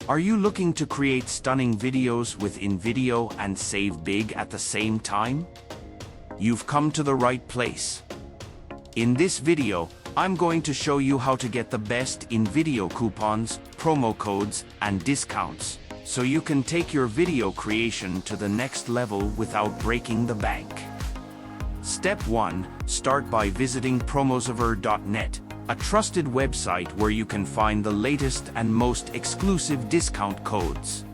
Are you looking to create stunning videos with InVideo and save big at the same time? You've come to the right place. In this video, I'm going to show you how to get the best InVideo coupons, promo codes, and discounts, so you can take your video creation to the next level without breaking the bank. Step 1. Start by visiting promosiver.net, a trusted website where you can find the latest and most exclusive discount codes.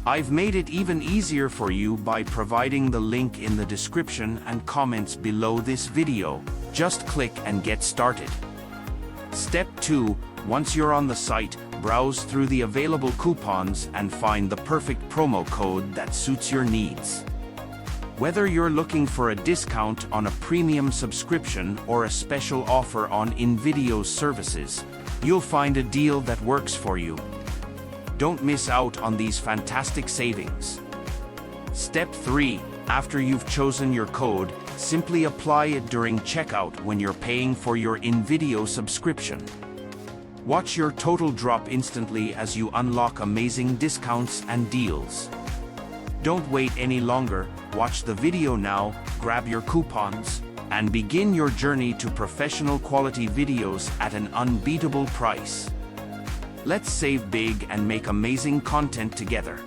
I've made it even easier for you by providing the link in the description and comments below this video. Just click and get started. Step 2. Once you're on the site, browse through the available coupons and find the perfect promo code that suits your needs. Whether you're looking for a discount on a premium subscription or a special offer on InVideo's services, you'll find a deal that works for you. Don't miss out on these fantastic savings. Step 3. After you've chosen your code, simply apply it during checkout when you're paying for your InVideo subscription. Watch your total drop instantly as you unlock amazing discounts and deals. Don't wait any longer, watch the video now, grab your coupons, and begin your journey to professional quality videos at an unbeatable price. Let's save big and make amazing content together.